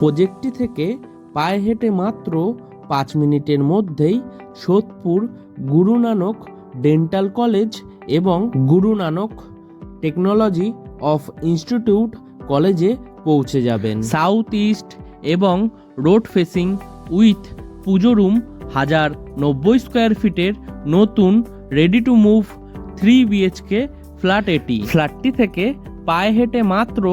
প্রজেক্টটি থেকে পায়ে হেঁটে মাত্র 5 মিনিটের মধ্যেই সোদপুর গুরু নানক ডেন্টাল কলেজ এবং Guru Nanak technology of institute কলেজে পৌঁছে যাবেন। সাউথ ইস্ট এবং road facing with Puja room 1090 square ফিটের নতুন ready to move 3 BHK flat এটি। ফ্ল্যাটটি থেকে পায়ে হেঁটে মাত্র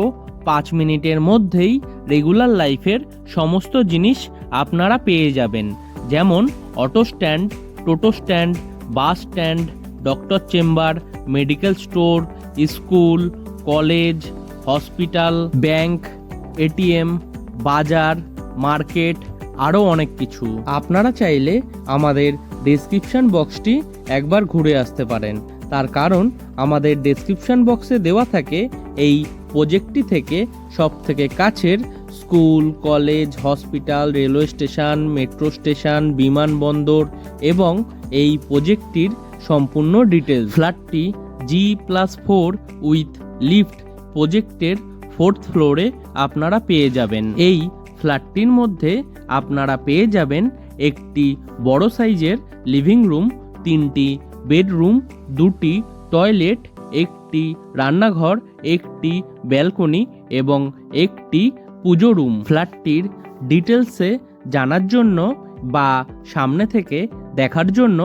5 মিনিটের মধ্যেই রেগুলার লাইফের সমস্ত জিনিস আপনারা পেয়ে যাবেন, যেমন auto stand, toto stand, bus stand, doctor chamber, medical store, school, college, hospital, bank, ATM, বাজার, মার্কেট, আরও অনেক কিছু। আপনারা চাইলে আমাদের ডেসক্রিপশন বক্সটি একবার ঘুরে আসতে পারেন, তার কারণ আমাদের ডেসক্রিপশন বক্সে দেওয়া থাকে এই প্রজেক্টটি থেকে সবথেকে কাছের school, college, hospital, railway station, metro station, বিমানবন্দর এবং এই প্রজেক্টটির সম্পূর্ণ ডিটেলস। ফ্ল্যাটটি G+4 উইথ লিফট প্রজেক্টের 4th ফ্লোরে আপনারা পেয়ে যাবেন। এই ফ্ল্যাটটির মধ্যে আপনারা পেয়ে যাবেন একটি বড় সাইজের লিভিং রুম, 3টি বেডরুম, 2টি টয়লেট, একটি রান্নাঘর, একটি ব্যালকনি এবং একটি পুজো রুম। ফ্ল্যাটটির ডিটেলসে জানার জন্য বা সামনে থেকে দেখার জন্য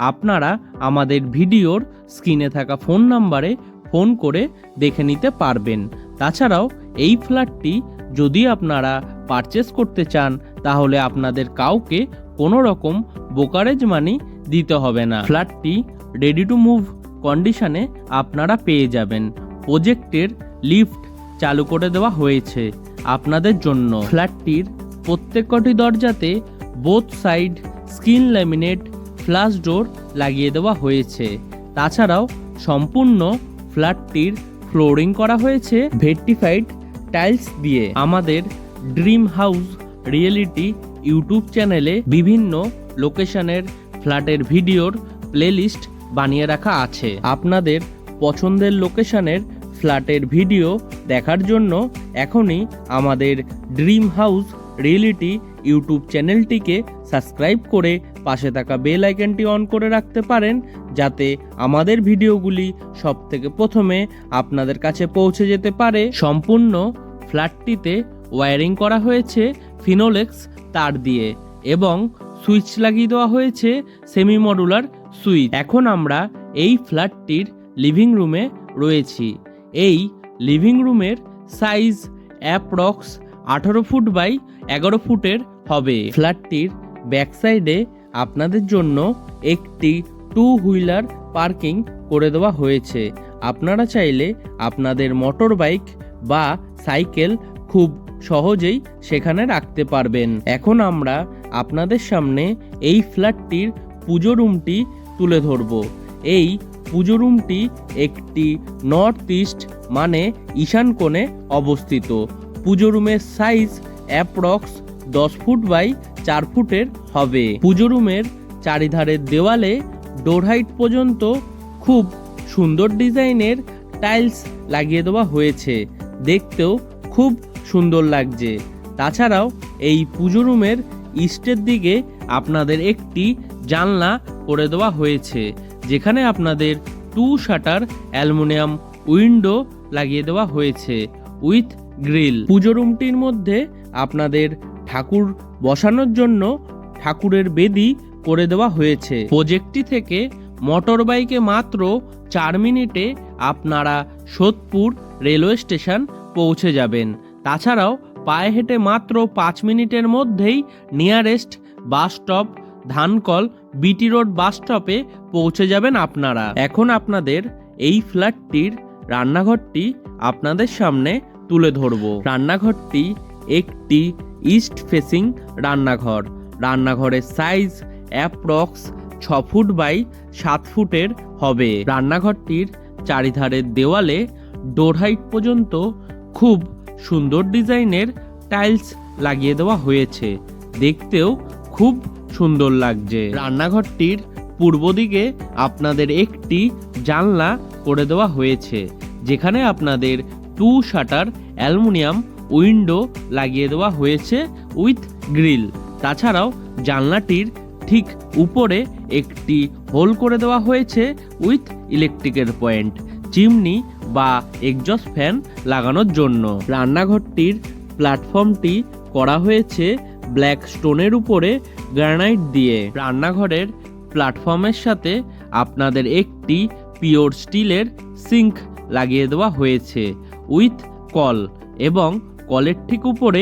আপনারা আমাদের ভিডিওর স্ক্রিনে থাকা ফোন নাম্বারে ফোন করে দেখে নিতে পারবেন। তাছাড়াও এই ফ্ল্যাটটি যদি আপনারা পারচেস করতে চান তাহলে আপনাদের কাউকে কোনো রকম ব্রোকারেজ মানি দিতে হবে না। ফ্ল্যাটটি রেডি টু মুভ কন্ডিশনে আপনারা পেয়ে যাবেন। প্রজেক্টের লিফট চালু করে দেওয়া হয়েছে আপনাদের জন্য। ফ্ল্যাটটির প্রত্যেকটি দরজাতে both side screen laminate flush door লাগিয়ে দেওয়া হয়েছে। তাছাড়াও সম্পূর্ণ ফ্ল্যাটটির ফ্লোরিং করা হয়েছে ভেট্রিফাইড টাইলস দিয়ে। আমাদের ড্রিম হাউস রিয়েলিটি ইউটিউব চ্যানেলে বিভিন্ন লোকেশনের ফ্ল্যাটের ভিডিওর প্লেলিস্ট বানিয়ে রাখা আছে। আপনাদের পছন্দের লোকেশনের ফ্ল্যাটের ভিডিও দেখার জন্য এখনই আমাদের ড্রিম হাউস রিয়েলিটি ইউটিউব চ্যানেলটিকে সাবস্ক্রাইব করে পাশে থাকা বেল আইকনটি অন করে রাখতে পারেন, যাতে আমাদের ভিডিওগুলি সবথেকে প্রথমে আপনাদের কাছে পৌঁছে যেতে পারে। সম্পূর্ণ ফ্ল্যাটটিতে ওয়্যারিং করা হয়েছে ফিনোলেক্স তার দিয়ে এবং সুইচ লাগিয়ে দেওয়া হয়েছে সেমি মডুলার সুইচ। এখন আমরা এই ফ্ল্যাটটির লিভিং রুমে রয়েছি। এই লিভিং রুমের সাইজ অ্যাপ্রক্স 18 ফুট বাই 11 ফুটের হবে। ফ্ল্যাটটির ব্যাক সাইডে আপনাদের জন্য একটি 2 হুইলার পার্কিং করে দেওয়া হয়েছে। আপনারা চাইলে আপনাদের মোটর বাইক বা সাইকেল খুব সহজেই সেখানে রাখতে পারবেন। এখন আমরা আপনাদের সামনে এই ফ্ল্যাটটির পুজো রুমটি তুলে ধরব। এই পুজো রুমটি একটি নর্থ ইস্ট মানে ঈশান কোণে অবস্থিত। পুজো রুমের সাইজ অ্যাপ্রক্স 10 ফুট বাই 4 ফুটের হবে। পুজো রুমের চারিধারের দেওয়ালে ডোর হাইট পর্যন্ত খুব সুন্দর ডিজাইনের টাইলস লাগিয়ে দেওয়া হয়েছে, দেখতেও খুব সুন্দর লাগছে। তাছাড়াও এই পুজো রুমের ইস্টের দিকে আপনাদের একটি জানলা করে দেওয়া হয়েছে, যেখানে আপনাদের 2 শাটার অ্যালুমিনিয়াম উইন্ডো লাগিয়ে দেওয়া হয়েছে উইথ গ্রিল। পুজো রুমটির মধ্যে আপনাদের ঠাকুর বসানোর জন্য ঠাকুরের বেদি করে দেওয়া হয়েছে। প্রজেক্টটি থেকে মোটর বাইকে মাত্র 4 মিনিটে আপনারা সোদপুর রেলওয়ে স্টেশন পৌঁছে যাবেন। তাছাড়াও পায়ে হেঁটে মাত্র 5 মিনিটের মধ্যেই nearest bus stop ধানকল BT road বাস স্টপে পৌঁছে যাবেন আপনারা। এখন আপনাদের এই ফ্ল্যাটটির রান্নাঘরটি আপনাদের সামনে তুলে ধরব। রান্নাঘরটি একটি ইস্ট ফেসিং রান্নাঘর। রান্নাঘরের সাইজ অ্যাপ্রক্স 6 ফুট বাই 7 ফুটের হবে। রান্নাঘরটির চারিধারের দেওয়ালে ডোর হাইট পর্যন্ত খুব সুন্দর ডিজাইনের টাইলস লাগিয়ে দেওয়া হয়েছে, দেখতেও খুব সুন্দর লাগছে। রান্নাঘরটির পূর্ব দিকে আপনাদের একটি জানলা করে দেওয়া হয়েছে, যেখানে আপনাদের 2 শাটার অ্যালুমিনিয়াম উইন্ডো লাগিয়ে দেওয়া হয়েছে উইথ গ্রিল। তাছাড়াও জানলাটির ঠিক উপরে একটি হোল করে দেওয়া হয়েছে উইথ ইলেকট্রিকের পয়েন্ট, চিমনি বা এক্সজস্ট ফ্যান লাগানোর জন্য। রান্নাঘরটির প্ল্যাটফর্মটি করা হয়েছে ব্ল্যাক স্টোনের উপরে গ্রানাইট দিয়ে। রান্নাঘরের প্ল্যাটফর্মের সাথে আপনাদের একটি পিওর স্টিলের সিঙ্ক লাগিয়ে দেওয়া হয়েছে উইথ কল, এবং কলের ঠিক উপরে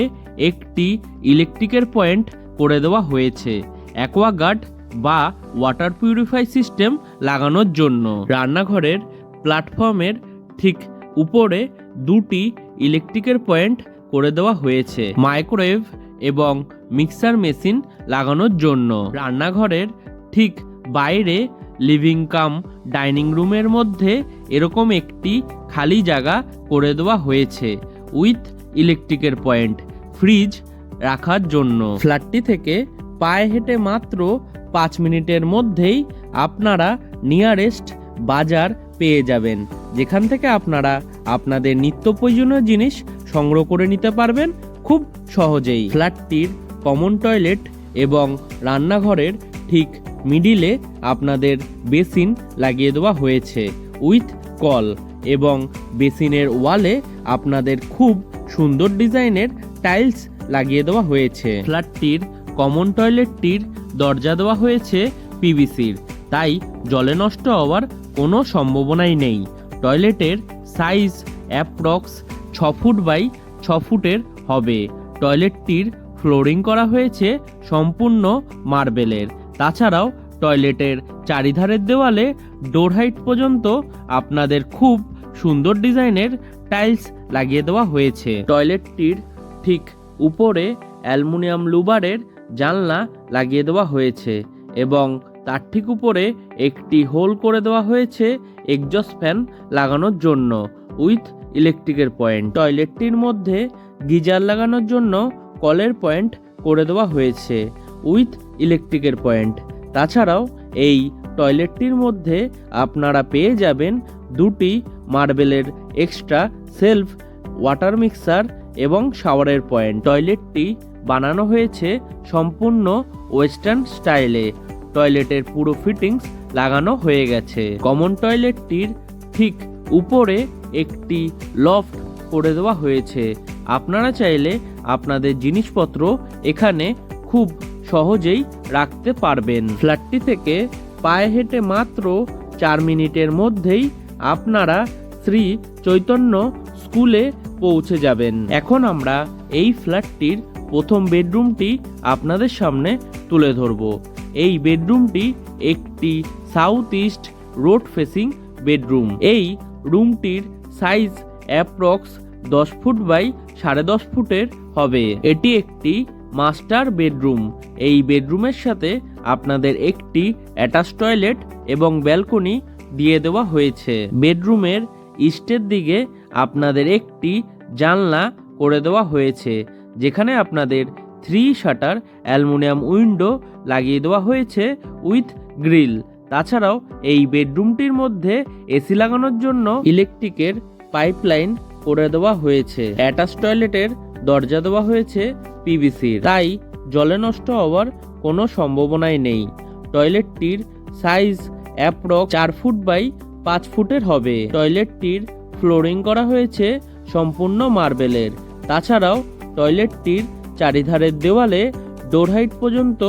একটি ইলেকট্রিকের পয়েন্ট করে দেওয়া হয়েছে অ্যাকোয়াগার্ড বা ওয়াটার পিউরিফাই সিস্টেম লাগানোর জন্য। রান্নাঘরের প্ল্যাটফর্মের ঠিক উপরে দুটি ইলেকট্রিকের পয়েন্ট করে দেওয়া হয়েছে মাইক্রোওয়েভ এবং মিক্সার মেশিন লাগানোর জন্য। রান্নাঘরের ঠিক বাইরে লিভিং কাম ডাইনিং রুমের মধ্যে এরকম একটি খালি জায়গা করে দেওয়া হয়েছে উইথ ইলেকট্রিকের পয়েন্ট ফ্রিজ রাখার জন্য। ফ্ল্যাটটি থেকে পায়ে হেঁটে মাত্র 5 মিনিটের মধ্যেই আপনারা নিয়ারেস্ট বাজার পেয়ে যাবেন, যেখান থেকে আপনারা আপনাদের নিত্য প্রয়োজনীয় জিনিস সংগ্রহ করে নিতে পারবেন খুব সহজেই। ফ্ল্যাটটির কমন টয়লেট এবং রান্নাঘরের ঠিক মিডিলে আপনাদের বেসিন লাগিয়ে দেওয়া হয়েছে উইথ কল, এবং বেসিনের ওয়ালে আপনাদের খুব সুন্দর ডিজাইনের টাইলস লাগিয়ে দেওয়া হয়েছে। ফ্ল্যাটটির কমন টয়লেটটির দরজা দেওয়া হয়েছে পিভিসির, তাই জলে নষ্ট হওয়ার কোনো সম্ভাবনাই নেই। টয়লেটের সাইজ অ্যাপ্রক্স 6 ফুট বাই 6 ফুটের হবে। টয়লেটটির ফ্লোরিং করা হয়েছে সম্পূর্ণ মার্বেলের। তাছাড়াও টয়লেটের চারিধারের দেওয়ালে ডোর হাইট পর্যন্ত আপনাদের খুব সুন্দর ডিজাইনের টাইলস লাগিয়ে দেওয়া হয়েছে। টয়লেটটির ঠিক উপরে অ্যালুমিনিয়াম লুবারের জানলা লাগিয়ে দেওয়া হয়েছে, এবং তার ঠিক উপরে একটি হোল করে দেওয়া হয়েছে এক্সজস্ট ফ্যান লাগানোর জন্য উইথ ইলেকট্রিকের পয়েন্ট। টয়লেটটির মধ্যে গিজার লাগানোর জন্য কলের পয়েন্ট করে দেওয়া হয়েছে উইথ ইলেকট্রিকের পয়েন্ট। তাছাড়াও এই টয়লেটটির মধ্যে আপনারা পেয়ে যাবেন দুটি মার্বেলের এক্সট্রা সেলফ, ওয়াটার মিক্সার এবং শাওয়ারের পয়েন্ট। টয়লেটটি বানানো হয়েছে সম্পূর্ণ ওয়েস্টার্ন স্টাইলে। টয়লেটের পুরো ফিটিংস লাগানো হয়ে গেছে। কমন টয়লেটটির ঠিক উপরে একটি লফট করে দেওয়া হয়েছে। আপনারা চাইলে আপনাদের জিনিসপত্র এখানে খুব সহজেই রাখতে পারবেন। ফ্ল্যাটটি থেকে পায়ে হেঁটে মাত্র 4 মিনিটের মধ্যেই আপনারা শ্রী চৈতন্য স্কুলে পৌঁছে যাবেন। এখন আমরা এই ফ্ল্যাটটির প্রথম বেডরুমটি আপনাদের সামনে তুলে ধরব। এই বেডরুমটি একটি south east road facing bedroom. এই রুমটির সাইজ অ্যাপ্রক্স 10 ফুট বাই 10.5 ফুটের হবে। এটি একটি মাস্টার বেডরুম। এই বেডরুমের সাথে আপনাদের একটি অ্যাটাচ টয়লেট এবং ব্যালকনি দিয়ে দেওয়া হয়েছে। বেডরুমের ইস্টের দিকে আপনাদের একটি জানলা করে দেওয়া হয়েছে, যেখানে আপনাদের 3 শাটার অ্যালুমিনিয়াম উইন্ডো লাগিয়ে দেওয়া হয়েছে উইথ গ্রিল। তাছাড়াও এই বেডরুমটির মধ্যে এসি লাগানোর জন্য ইলেকট্রিকের পাইপলাইন করে দেওয়া হয়েছে। অ্যাটাচ টয়লেটের দরজা দেওয়া হয়েছে পিভিসির, তাই জলে নষ্ট হওয়ার কোনো সম্ভাবনাই নেই। টয়লেটটির সাইজ অ্যাপ্রক্স 4 ফুট বাই 5 ফুটের হবে। টয়লেটটির ফ্লোরিং করা হয়েছে সম্পূর্ণ মার্বেলের। তাছাড়াও টয়লেটটির চারিধারের দেওয়ালে ডোর হাইট পর্যন্ত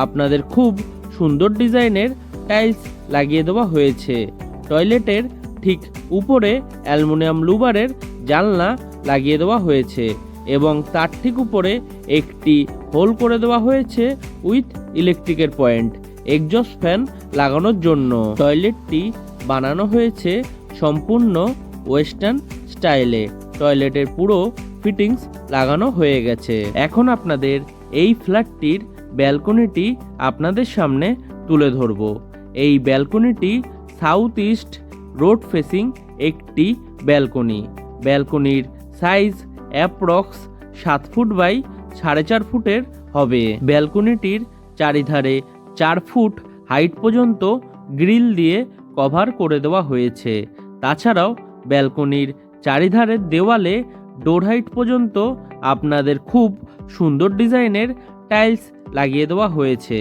আপনাদের খুব সুন্দর ডিজাইনের টাইলস লাগিয়ে দেওয়া হয়েছে। টয়লেটের ঠিক উপরে অ্যালুমিনিয়াম লুবারের জানলা লাগিয়ে দেওয়া হয়েছে, এবং তার ঠিক উপরে একটি হোল করে দেওয়া হয়েছে উইথ ইলেকট্রিকের পয়েন্ট এক্সজস্ট ফ্যান লাগানোর জন্য। টয়লেটটি বানানো হয়েছে সম্পূর্ণ ওয়েস্টার্ন স্টাইলে। টয়লেটের পুরো ফিটিংস লাগানো হয়ে গেছে। এখন আপনাদের এই ফ্ল্যাটটির ব্যালকনিটি আপনাদের সামনে তুলে ধরব। এই ব্যালকনিটি সাউথ ইস্ট রোড ফেসিং একটি ব্যালকনি। ব্যালকনির সাইজ অ্যাপ্রক্স 7 ফুট বাই 4.5 ফুটের হবে। ব্যালকনিটির চারিধারে 4 ফুট হাইট পর্যন্ত গ্রিল দিয়ে কভার করে দেওয়া হয়েছে। তাছাড়াও ব্যালকনির চারিধারের দেওয়ালে ডোর হাইট পর্যন্ত আপনাদের খুব সুন্দর ডিজাইনের টাইলস লাগিয়ে দেওয়া হয়েছে।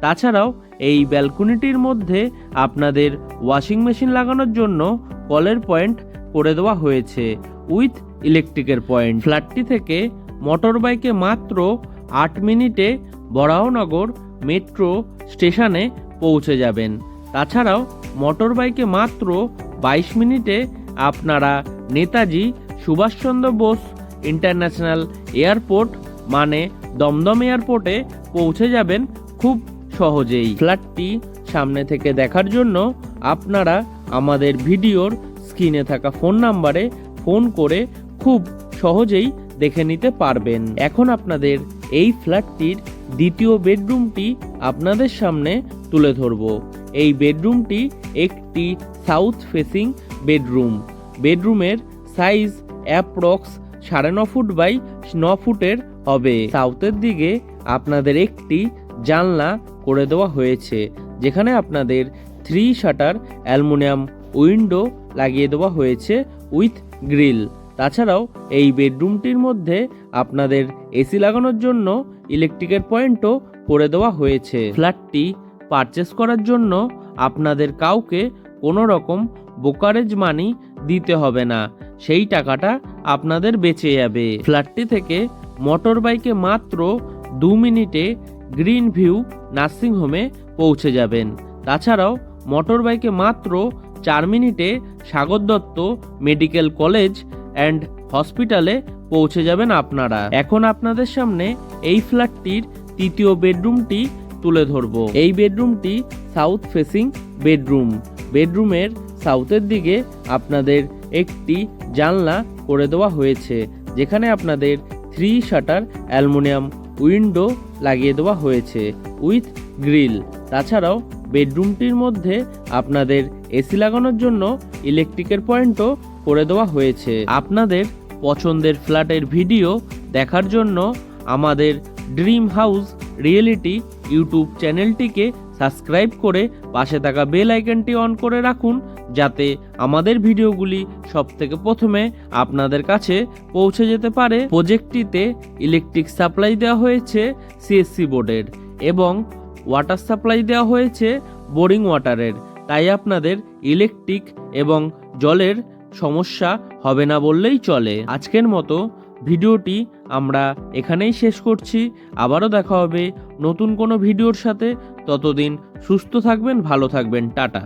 তাছাড়াও এই ব্যালকনিটির মধ্যে আপনাদের ওয়াশিং মেশিন লাগানোর জন্য কলের পয়েন্ট করে দেওয়া হয়েছে উইথ ইলেকট্রিকের পয়েন্ট। ফ্ল্যাটটি থেকে মোটর বাইকে মাত্র 8 মিনিটে বরাহনগর মেট্রো স্টেশনে পৌঁছে যাবেন। তাছাড়াও মোটর বাইকে মাত্র 22 মিনিটে আপনারা নেতাজি সুভাষচন্দ্র বোস ইন্টারন্যাশনাল এয়ারপোর্ট মানে দমদম এয়ারপোর্টে পৌঁছে যাবেন খুব সহজেই। ফ্ল্যাটটি সামনে থেকে দেখার জন্য আপনারা আমাদের ভিডিওর স্ক্রিনে থাকা ফোন নাম্বারে ফোন করে খুব সহজেই দেখে নিতে পারবেন। এখন আপনাদের এই ফ্ল্যাটটির দ্বিতীয় বেডরুমটি আপনাদের সামনে তুলে ধরব। এই বেডরুমটি একটি সাউথ ফেসিং বেডরুম। বেডরুমের সাইজ অ্যাপ্রক্স 9.5 ফুট বাই 9 ফুটের হবে। সাউথের দিকে আপনাদের একটি জানলা করে দেওয়া হয়েছে, যেখানে আপনাদের 3 শাটার অ্যালুমিনিয়াম উইন্ডো লাগিয়ে দেওয়া হয়েছে উইথ গ্রিল। তাছাড়াও এই বেডরুমটির মধ্যে আপনাদের এসি লাগানোর জন্য ইলেকট্রিকের পয়েন্টও করে দেওয়া হয়েছে। ফ্ল্যাটটি পারচেস করার জন্য আপনাদের কাউকে কোনো রকম ব্রোকারেজ মানি দিতে হবে না, সেই টাকাটা আপনাদের বেঁচে যাবে। ফ্ল্যাটটি থেকে মোটর বাইকে মাত্র 2 মিনিটে গ্রিন ভিউ নার্সিংহোমে পৌঁছে যাবেন। তাছাড়াও মোটর বাইকে মাত্র 4 মিনিটে Sagar Dutta medical college and হসপিটালে পৌঁছে যাবেন আপনারা। এখন আপনাদের সামনে এই ফ্ল্যাটটির তৃতীয় বেডরুমটি তুলে ধরব। এই বেডরুমটি সাউথ ফেসিং বেডরুম। বেডরুমের সাউথের দিকে আপনাদের একটি জানলা করে দেওয়া হয়েছে, যেখানে আপনাদের 3 শাটার অ্যালুমিনিয়াম উইন্ডো লাগিয়ে দেওয়া হয়েছে উইথ গ্রিল। তাছাড়াও বেডরুমটির মধ্যে আপনাদের এসি লাগানোর জন্য ইলেকট্রিকের পয়েন্টও করে দেওয়া হয়েছে। আপনাদের পছন্দের ফ্ল্যাটের ভিডিও দেখার জন্য আমাদের ড্রিম হাউস রিয়েলিটি ইউটিউব চ্যানেলটিকে সাবস্ক্রাইব করে পাশে থাকা বেল আইকনটি অন করে রাখুন, যাতে আমাদের ভিডিওগুলি সবথেকে প্রথমে আপনাদের কাছে পৌঁছে যেতে পারে। প্রজেক্টটিতে ইলেকট্রিক সাপ্লাই দেওয়া হয়েছে সিএসসি বোর্ডের এবং ওয়াটার সাপ্লাই দেওয়া হয়েছে বোরিং ওয়াটারের, তাই আপনাদের ইলেকট্রিক এবং জলের সমস্যা হবে না বললেই চলে। আজকের মতো ভিডিওটি আমরা এখানেই শেষ করছি। আবারও দেখা হবে নতুন কোনো ভিডিওর সাথে। ততদিন সুস্থ থাকবেন, ভালো থাকবেন, টাটা।